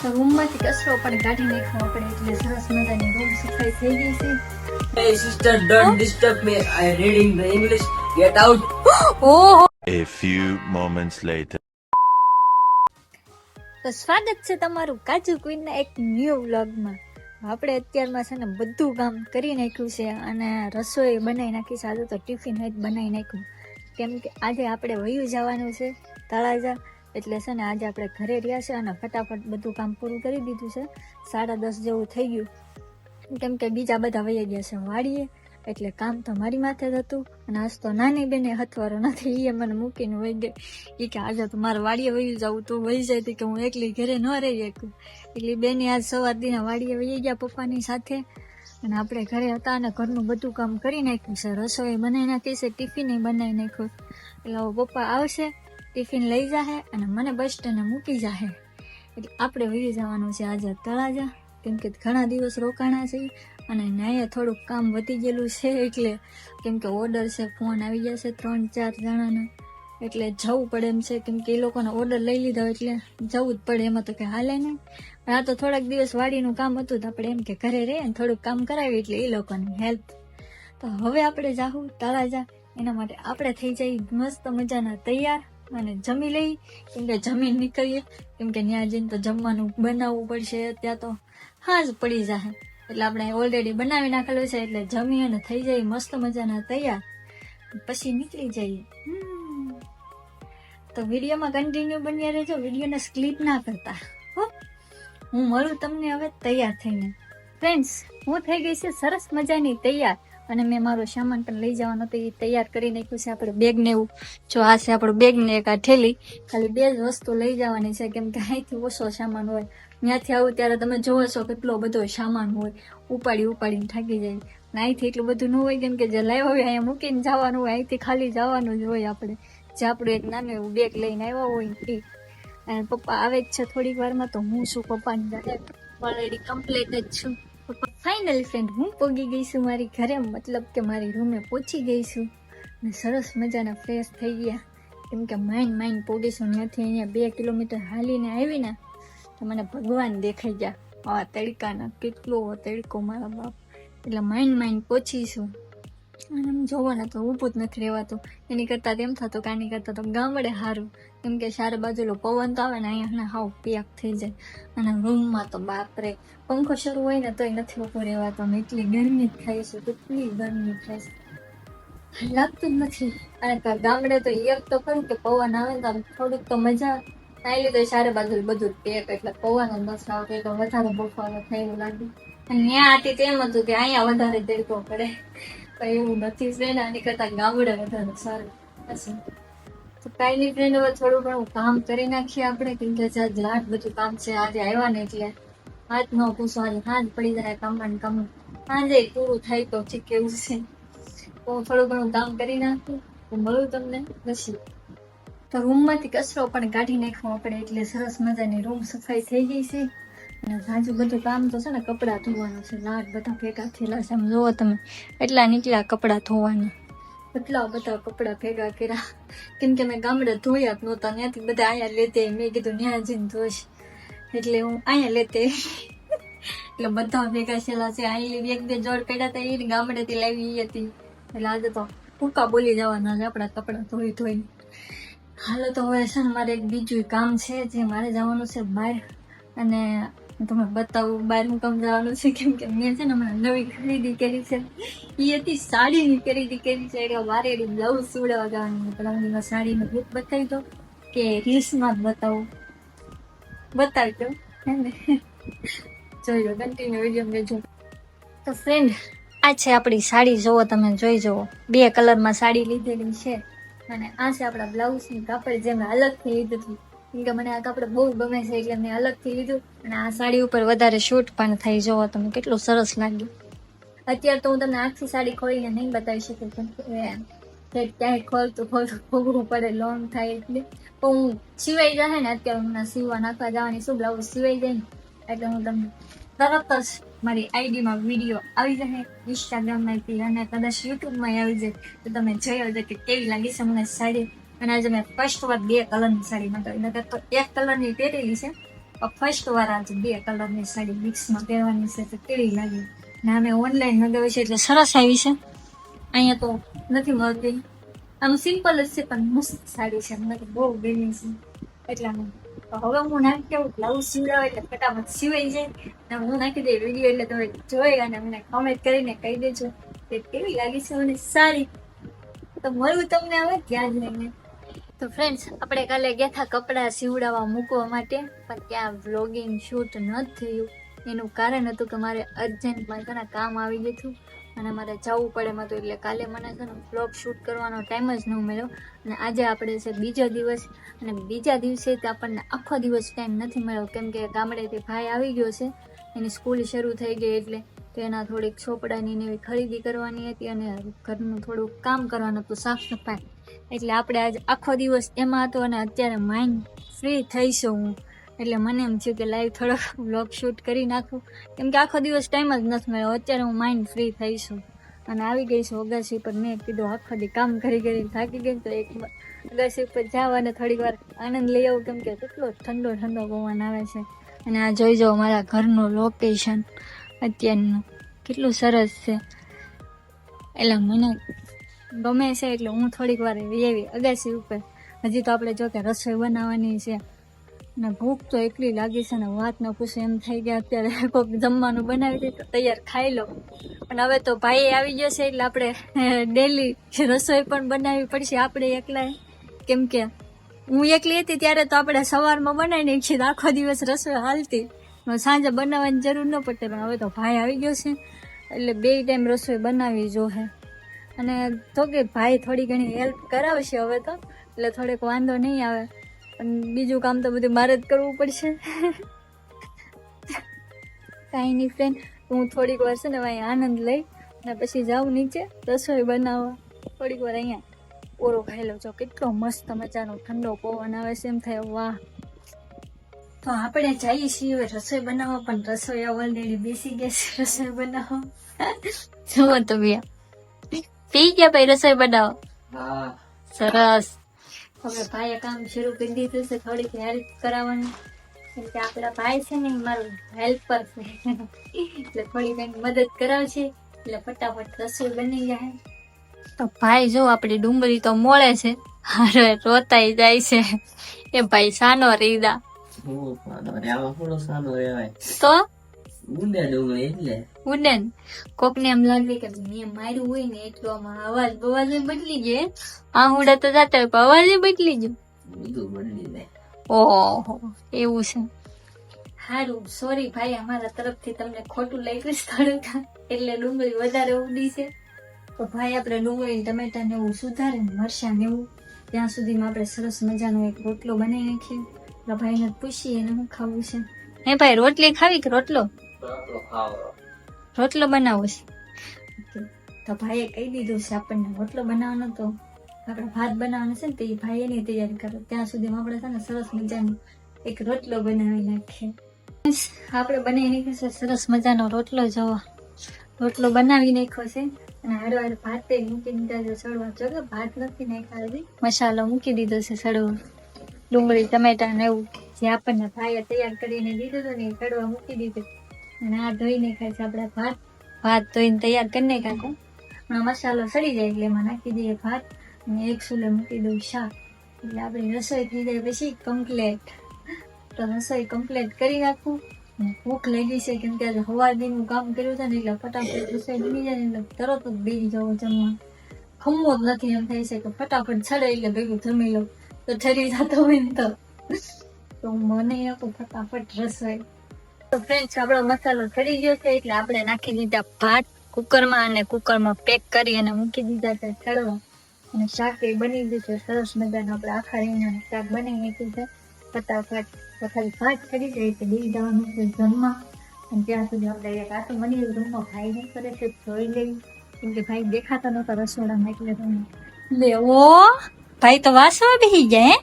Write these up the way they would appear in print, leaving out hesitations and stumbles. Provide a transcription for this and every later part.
તો રૂમમાંથી કચરો પણ કાઢી નાખવો પડે એટલે સરસ મજાની રૂમ સફાઈ થઈ ગઈ છે. Hey sister, don't disturb me. I'm reading the English. Get out. ઓહો, A few moments later. તો સ્વાગત છે તમારું કાજુ ક્વીનના એક ન્યૂ વ્લોગમાં. આપણે અત્યારમાં છે ને બધું કામ કરી નાખ્યું છે અને રસોઈ બનાવી નાખી છે. આજે તો ટિફિન જ બનાવી નાખ્યું કેમ કે આજે આપણે વયું જવાનું છે તળાજા. એટલે છે ને આજે આપણે ઘરે રહ્યા છે અને ફટાફટ બધું કામ પૂરું કરી દીધું છે. 10:30 જેવું થઈ ગયું કેમ કે બીજા બધા વહી ગયા છે વાડીએ, એટલે કામ તો મારી માથે જ હતું. અને આજ તો નાની બેને હથવારો નથી, એ મને મૂકીને વહી ગઈ. એ કે આજે તો મારે વાડીએ વહી જવું, તો વહી જાય કે હું એકલી ઘરે ન રહી શકું. એટલે બેને આજ સવાર દીના વાડીએ વહી ગયા પપ્પાની સાથે અને આપણે ઘરે હતા અને ઘરનું બધું કામ કરી નાખ્યું છે. રસોઈ બનાવી નાખી છે, ટિફિન બનાવી નાખ્યું. એટલે હવે પપ્પા આવશે, ટિફિન લઈ જાહે અને મને બસ સ્ટેન્ડે મૂકી જાહે. એટલે આપણે વહી જવાનું છે આજે તળાજા કેમ કે ઘણા દિવસ રોકાણા છે અને ન્યાય થોડુંક કામ વધી ગયેલું છે. એટલે કેમ કે ઓર્ડર છે, ફોન આવી જશે 3-4 જણાનો, એટલે જવું પડે એમ છે કેમ કે એ લોકોને ઓર્ડર લઈ લીધો એટલે જવું જ પડે. એમાં તો કે હાલે નહીં, પણ આ તો થોડાક દિવસ વાડીનું કામ હતું તો આપણે એમ કે ઘરે રહીએ ને થોડુંક કામ કરાવી એટલે એ લોકોની હેલ્પ. તો હવે આપણે જાહું તળાજા, એના માટે આપણે થઈ જઈએ મસ્ત મજાના તૈયાર અને જમી લઈ કેમ કે જમીન નીકળીએ કેમ કે ત્યાં જઈને તો જમવાનું બનાવવું પડશે. ત્યાં તો હા જ પડી જાય એટલે આપણે ઓલરેડી બનાવી નાખેલું છે. એટલે જમી અને થઈ જાય મસ્ત મજાના તૈયાર, પછી નીકળી જઈએ. તો વિડીયોમાં કન્ટિન્યુ બન્યા રહેજો, વિડીયોને સ્કીપ ના કરતા હો. હું મળું તમને હવે તૈયાર થઈને. ફ્રેન્ડ્સ, હું થઈ ગઈ છે સરસ મજાની તૈયાર અને મેં મારો સામાન પણ લઈ જવાનો હતો એ તૈયાર કરી નાખ્યું છે. આપણે બેગ ને એવું, જો આ છે આપણું બેગ ને એક આ થેલી, ખાલી 2 જ વસ્તુ લઈ જવાની છે કેમ કે અહીંથી ઓછો સામાન હોય. ત્યાંથી આવું ત્યારે તમે જોવો છો કેટલો બધો સામાન હોય, ઉપાડીને થાકી જાય. અહીંથી એટલું બધું ન હોય કેમ કે જે લાવ્યા હોય અહીંયા મૂકીને જવાનું હોય, અહીંથી ખાલી જવાનું જ હોય. આપણે જે આપણું એક નાનું એવું બેગ લઈને આવ્યા હોય એ. અને પપ્પા આવે જ છે થોડીક વારમાં, તો હું શું પપ્પાની સાથે ઓલરેડી કમ્પ્લીટ જ છું. ફાઇનલી ફ્રેન્ડ, હું પહોંચી ગઈ છું મારી ઘરે, મતલબ કે મારી રૂમે પહોંચી ગઈ છું અને સરસ મજાના ફ્રેશ થઈ ગયા કેમ કે માઇન્ડ પહોંચીશું. ત્યાંથી અહીંયા 2 કિલોમીટર હાલીને આવી ને તો મને ભગવાન દેખાઈ ગયા. આ તડકાના કેટલો તડકો મારા બાપ, એટલે માઇન્ડ પહોંચીશું. અને આમ જોવો ને તો ઊભું જ નથી રહેવાતું. એની કરતાં તેમ થતું કે આની કરતાં તો ગામડે સારું કેમ કે ચારે બાજુલો પવન તો આવે ને, અહીંયા હાવ પેક થઈ જાય. અને રૂમમાં તો બાપરે પંખો શરૂ હોય ને તોય નથી ઊભું રહેવાતું. અને એટલી ગરમી થાય છે, કેટલી ગરમી થાય છે, લાગતું જ નથી. અને ગામડે તો એક તો ખરું કે પવન આવે ને તો થોડુંક તો મજા આવી. તો ચારે બાજુ બધું પેક એટલે પવન જ નથી આવતો, તો વધારે બફારો થાય એવું લાગે. અને ત્યાં હતી તેમ હતું કે અહીંયા વધારે તડકો પડે, પણ એવું નથી છે ને, આની કરતા ગામડે વધારે સારું હશે. તો કાંઈ નહીં ફ્રેન્ડ, હવે થોડું ઘણું કામ કરી નાખીએ આપણે કેમ કે લાટ બધું કામ છે. આજે આવ્યા ને એટલે હાથ ન પૂછો, આજે હાથ પડી જાય કામમાં. સાંજે પૂરું થાય તો ઠીક એવું છે. તો હું થોડું ઘણું કામ કરી નાખું તો મળું તમને પછી. તો રૂમમાંથી કચરો પણ કાઢી નાખવો આપણે એટલે સરસ મજાની રૂમ સફાઈ થઈ ગઈ છે. અને સાંજુ બધું કામ તો છે ને કપડાં ધોવાનું છે. લાટ બધા ભેગા થયેલા છે, આમ જુઓ તમે એટલા નીકળ્યા કપડાં ધોવાના. એટલા બધા કપડાં ભેગા કર્યા કેમ કે મેં ગામડે ધોયા જ નહોતા, ત્યાંથી બધા અહીંયા લેતે. મેં કીધું ત્યાં જઈને ધોઈશ એટલે હું અહીંયા લેતે. એટલે બધા ભેગા થયેલા છે. અહીં 1-2 જોડ પડ્યા હતા, એ ગામડેથી લાવી હતી. એટલે આજે તો ભૂકા બોલી જવાના છે આપણા કપડાં ધોઈને. હાલો તો હવે છે ને મારે એક બીજું કામ છે જે મારે જવાનું છે બહાર. અને તમે બતાવું બહાર હું કામ જવાનું છે કેમ કે મેં છે ને હમણાં નવી ખરીદી કરી છે. એ હતી સાડીની ખરીદી કરી છે. એટલે મારે એની બ્લાઉઝ સીવડાવવા જવાની. પણ સાડીનું લુક બતાવી દો કે રીલ્સમાં જ બતાવી દો હે ને. જોઈ લો, કન્ટિન્યુ વિડીયો લેજો. તો ફ્રેન્ડ, આ છે આપણી સાડી, જોવો તમે, જોઈ જુઓ. 2 કલરમાં સાડી લીધેલી છે અને આ છે આપણા બ્લાઉઝની કાપડ જે મેં અલગથી લીધું હતું કેમ કે મને આ કાપડ બહુ ગમે છે એટલે મેં અલગથી લીધું. અને આ સાડી ઉપર વધારે શૂટ પણ થઈ, જોવો તમે કેટલું સરસ લાગ્યું. અત્યારે તો હું તમને આખી સાડી ખોલીને નહીં બતાવી શકું કેમ કે ક્યાંય ખોલતું ખોલવું પડે, લોંગ થાય એટલે. તો હું સિવાઈ જાય ને, અત્યારે હમણાં સીવવા નાખવા જવાની શું, બ્લાઉઝ સિવાઈ જાય ને એટલે હું તમને તરત જ મારી આઈડીમાં વિડીયો આવી જાય, ઇન્સ્ટાગ્રામમાંથી અને કદાચ યુટ્યુબમાં આવી જાય તો તમે જોઈ આવજો કે કેવી લાગી છે મને સાડી. અને આજે મેં ફર્સ્ટ વાર 2 કલરની સાડી મંગાવી, નકર તો 1 કલરની પહેરેલી છે ફર્સ્ટ વાર આજે 2 કલરની સાડી મિક્સમાં પહેરવાની છે તો કેવી લાગે ને અમે ઓનલાઈન મંગાવી છે એટલે સરસ આવી છે. અહીંયા તો નથી મળતી. આમ સિમ્પલ જ છે પણ મસ્ત સાડી છે. મને તો બહુ ગમી છે એટલા માટે. તો હવે હું નાખી દઉં બ્લાઉઝ સીવડાવે એટલે ફટાફટ સિવાઈ જાય ને હું નાખી દઈ વિડીયો એટલે તમે જોઈ અને મને કોમેન્ટ કરીને કહી દેજો કે કેવી લાગી છે મને સાડી. તો મળું તમને હવે ત્યાં જ લઈને. તો ફ્રેન્ડ્સ આપણે કાલે ગયા હતા કપડાં સીવડાવવા મૂકવા માટે પણ ત્યાં વ્લોગિંગ શૂટ ન થયું. એનું કારણ હતું કે મારે અર્જન્ટમાં છે ને કામ આવી ગયું હતું અને મારે જવું પડે એમ હતું એટલે કાલે મને છે ને વ્લોગ શૂટ કરવાનો ટાઈમ જ ન મળ્યો. અને આજે આપણે છે બીજો દિવસ અને બીજા દિવસે તો આપણને આખો દિવસ ટાઈમ નથી મળ્યો કેમ કે ગામડેથી ભાઈ આવી ગયો છે એની સ્કૂલ શરૂ થઈ ગઈ એટલે તો એના થોડીક ચોપડાની ને એવી ખરીદી કરવાની હતી અને ઘરનું થોડુંક કામ કરવાનું હતું સાફ સફાઈ એટલે આપણે આજે આખો દિવસ એમાં હતો અને અત્યારે માઇન્ડ ફ્રી થઈશું હું એટલે મને એમ થયું કે લાઈવ થોડોક વ્લોગ શૂટ કરી નાખું કેમ કે આખો દિવસ ટાઈમ જ નથી મળ્યો. અત્યારે હું માઇન્ડ ફ્રી થઈશું અને આવી ગઈ છું અગાસી પર. મેં કીધું આખો દી કામ કરી કરીને થાકી ગઈ તો એક અગાસી પર જાવ અને થોડીક વાર આનંદ લઈ આવું કેમ કે કેટલો ઠંડો ઠંડો પવન આવે છે. અને આ જોઈ જાઓ મારા ઘરનું લોકેશન અત્યારનું કેટલું સરસ છે એટલે મને ગમે છે એટલે હું થોડીક વાર એવી અગાસી ઉપર. હજી તો આપણે જો કે રસોઈ બનાવવાની છે અને ભૂખ તો એટલી લાગી છે ને વાત ન પૂછો એમ થઈ ગયા. અત્યારે કોઈક જમવાનું બનાવી દે તો તૈયાર ખાઈ લો પણ હવે તો ભાઈ આવી ગયો છે એટલે આપણે ડેલી રસોઈ પણ બનાવવી પડશે આપણે એકલાએ કેમ કે હું એકલી હતી ત્યારે તો આપણે સવારમાં બનાવી નાખીએ આખો દિવસ રસોઈ હાલતી સાંજે બનાવવાની જરૂર ન પડતી પણ હવે તો ભાઈ આવી ગયો છે એટલે 2 ટાઈમ રસોઈ બનાવવી જોહે. અને તો કે ભાઈ થોડી ઘણી હેલ્પ કરાવશે હવે તો એટલે થોડોક વાંધો નહીં આવે પણ બીજું કામ તો બધું મારે જ કરવું પડશે. કાંઈ નહીં ફ્રેન્ડ હું થોડીક વાર છે ને અહીંયા આનંદ લઈ અને પછી જાઉં નીચે રસોઈ બનાવવા. થોડીક વાર અહીંયા ઓરો ખાઈ લઉં છો કેટલો મસ્ત મજાનો ઠંડો પવન આવે છે એમ થાય વાહ. તો આપણે જઈએ છીએ રસોઈ બનાવવા પણ રસોઈ ઓલરેડી બેસી ગયા છે રસોઈ બનાવવા. જુઓ તો ભૈયા પી ગયા ભાઈ રસોઈ બનાવો. હા સરસ. હવે ભાઈએ કામ શરૂ કરી દીધું છે થોડીક હેલ્પ કરાવવાની કેમ કે આપણા ભાઈ છે ને મારું હેલ્પર છે એટલે થોડી કંઈક મદદ કરાવશે એટલે ફટાફટ રસોઈ બની જાય. તો ભાઈ જો આપણી ડુંગળી તો મોળે છે હારે રોતાઈ જાય છે એ ભાઈ સાનો રીદા હું આમાં થોડો સાનો રહેવાય તો ઊંડે ડુંગળી એટલે ઉડેન કોકને એમ લાગે કે મેં માર્યું હોય ને એટલો આમાં અવાજ બદલી ગયો. આહુડા તો જાતા હોય પણ અવાજ બદલી ગયો. બધું બદલી જાય. ઓહો એવું છે. સારું સોરી ભાઈ અમારા તરફથી તમને ખોટું લાગ્યું થોડુંક એટલે ડુંગળી વધારે ઉડી છે. તો ભાઈ આપણે ડુંગળી ટમેટા ને એવું સુધારે મરચાં ને એવું ત્યાં સુધીમાં આપણે સરસ મજાનો એક રોટલો બનાવી નાખીએ. તો ભાઈને પૂછીએ એને શું ખાવું છે. હે ભાઈ રોટલી ખાવી કે રોટલો? રોટલો બનાવો છે. તો ભાઈએ કહી દીધું છે આપણને રોટલો બનાવવાનો તો આપણે ભાત બનાવવાનો છે ને તો એ ભાઈ એની તૈયારી કરે ત્યાં સુધીમાં આપણે છે ને સરસ મજાનો એક રોટલો બનાવી નાખીએ. આપણે બનાવી નાખ્યો છે સરસ મજાનો રોટલો. જવા રોટલો બનાવી નાખ્યો છે અને હાડવાડ ભાતે મૂકી દીધા છે સડવા. જો કે ભાત નથી નાખ્યા હજી મસાલો મૂકી દીધો છે સડવા. ડુંગળી ટમેટા ને એવું જે આપણને ભાઈએ તૈયાર કરીને દીધું હતું ને એ સડવા મૂકી દીધું અને આ ધોઈને ખાય છે આપણે ભાત ધોઈને તૈયાર કરી નાખ્યા હતા. મસાલો સડી જાય એટલે એમાં નાખી દઈએ ભાત અને એક સુલે મૂકી દઉં શાક એટલે આપણી રસોઈ થઈ જાય પછી કમ્પ્લેટ. તો રસોઈ કમ્પ્લેટ કરી નાખું. ભૂખ લાગી છે કેમ કે આજે સવારનું કામ કર્યું છે ને એટલે ફટાફટ રસોઈ બની જાય ને એટલે તરત જ બેસી જવું જમવા. ખમવો જ નથી એમ થાય છે કે ફટાફટ છડે એટલે ભેગું જમી લઉં તો ઠરી જતો હોય ને તો મને આપું ફટાફટ રસોઈ. તો ફ્રેન્ડ્સ આપણો મસાલો ચડી ગયો છે એટલે આપણે નાખી દીધા ભાત કુકરમાં અને કુકરમાં પેક કરી અને મૂકી દીધા છે ચડવા. અને શાક એ બની ગયું છે સરસ મજાનું. આપણે આખા રીંગણાનું શાક બનાવી નાખ્યું છે ફટાફટ. તો ખાલી ભાત ચડી જાય તો બેસી જવાનું છે જમવા અને ત્યાં સુધી આપણે એક આટો મળી જમવા ભાઈ ને કરે છે જોઈ લેવી કેમ કે ભાઈ દેખાતા નહોતા રસોડામાં એટલે તમે લેવો ભાઈ તો વાસવા બેસી જાય.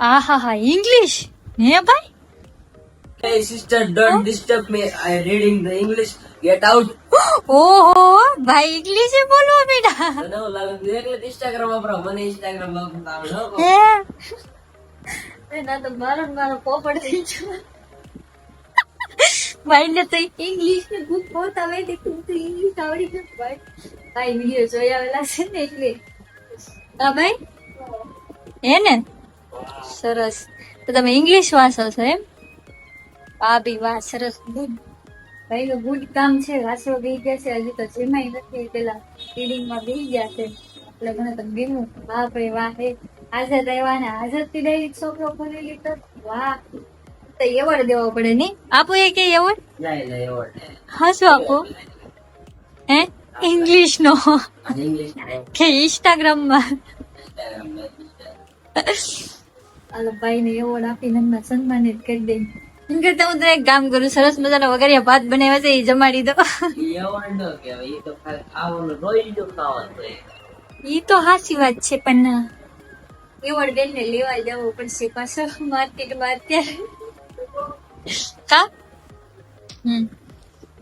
આ હા હા ઇંગ્લિશ હે ભાઈ. Hey sister, don't disturb me. I'm reading the English. Get out. ઓહો ભાઈ ઇંગ્લિશ બોલવા બેટા. મને એવું લાગે એટલે Instagram વાપરો. મને Instagram વાપરતા આવડે હો. હે ના તો મારો પોપડ થઈ ગયો. ભાઈને તો ઇંગ્લિશ ની બુક બહુ આવડે તો ઇંગ્લિશ આવડી ગયું ભાઈ વિડીયો જોઈ આવેલા છે ને એટલે. હા ભાઈ હે ને સરસ. તો તમે ઇંગ્લિશ વાંચો છો એમ? હા બી વાહ સરસ ગુડ. ભાઈ તો ગુડ કામ છે. વાંચવા બેસી ગયા છે હજી તો જેમાંય નથી પેલા રીડિંગ માં બેસી ગયા છે એટલે મને તો ગમ્યું. વાહ ભાઈ વાહ. હે આઝાદ આવ્યા ને આઝાદ થી ડાયરેક્ટ છોકરો ખોલી લીધો. વાહ તો એવોર્ડ દેવો પડે નહીં? આપો એ કે એવોર્ડ? લઈ એવોર્ડ હા શું આપો? હે ઇંગ્લિશ નો ઇંગ્લિશ કે ઇન્સ્ટાગ્રામ માં? હાલો ભાઈ ને એવોર્ડ આપીને એમને સન્માનિત કરી દઈ. એમ કરતા હું તો એક કામ કરું, સરસ મજાના વઘારિયા ભાત બનાવ્યા છે એ જમાડી દો. એવોર્ડ ન કહેવાય, એ તો ખાલી આવવાનું રોઈ જો ખાવાનું. ઈ તો હાચી વાત છે પણ એવોર્ડ બેન ને લેવા જવો પડશે પાછો માર્કેટમાં અત્યારે. કા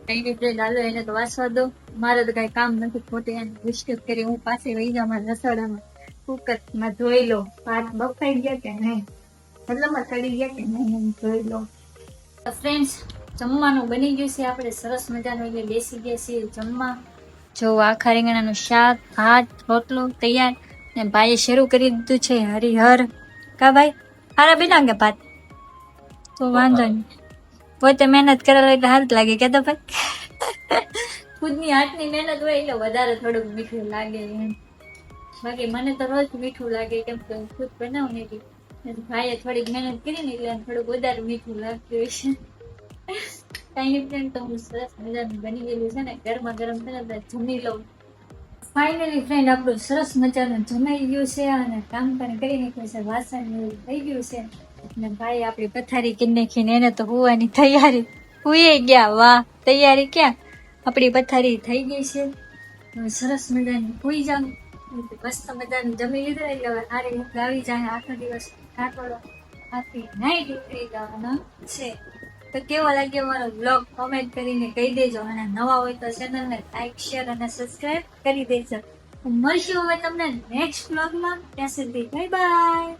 કઈ રીતે હાલો એને તો વાંચવા દો. મારે તો કઈ કામ નથી ખોટી એને ડિસ્ટર્બ કરી. હું પાસે વહી જાઉં મારા રસોડામાં કુકરમાં ધોઈ લો ભાત બફાઈ ગયા કે નહીં, મતલબ ચડી ગયા કે નહીં એમ જોઈ લો. ફ્રેન્ડ્સ જમવાનું બની ગયું છે. આપણે સરસ મજાનું એટલે બેસી ગયા છીએ જમવા. જો આખા રીંગણાનું શાક, ભાત, રોટલો તૈયાર ને ભાઈએ શરૂ કરી દીધું છે હરિહર. કા ભાઈ હારા બેના કે ભાત તો વાંધો નહીં. પોતે મહેનત કરેલો એટલે હાથ લાગે કે તો ભાઈ ખુદની હાથની મહેનત હોય એટલે વધારે થોડુંક મીઠું લાગે એમ. બાકી મને તો રોજ મીઠું લાગે કેમ કે હું ખુદ બનાવું ને એટલે ભાઈએ થોડીક મહેનત કરી ને એટલે થોડુંક વધારે મીઠું લાગતું હોય છે. કઈ ફ્રેન્ડ તો હું સરસ મજાનું બની ગયેલું છે ને ગરમા ગરમ છે ને જમી લઉં. ફાઇનલી ફ્રેન્ડ આપણું સરસ મજાનું જમાઈ ગયું છે અને કામ પણ કરી નાખ્યું છે. વાસણ થઈ ગયું છે અને ભાઈ આપણી પથારી કરી નાખીને એને તો હોવાની તૈયારી. હુઈ ગયા. વાહ તૈયારી ક્યાં, આપણી પથારી થઈ ગઈ છે. હવે સરસ મજાની હુઈ જાઉં. મસ્ત મજાનું જમી લીધું એટલે હવે સારી ઊંઘ આવી જાય. આખો દિવસ થાકવાનો આખી નાઈટ ઉતરી જવાનો છે. તો કેવો લાગ્યો મારો બ્લોગ કોમેન્ટ કરીને કહી દેજો અને નવા હોય તો ચેનલને લાઈક શેર અને સબસ્ક્રાઇબ કરી દેજો. મળશું હવે તમને નેક્સ્ટ બ્લોગમાં. ત્યાં સુધી બાય બાય.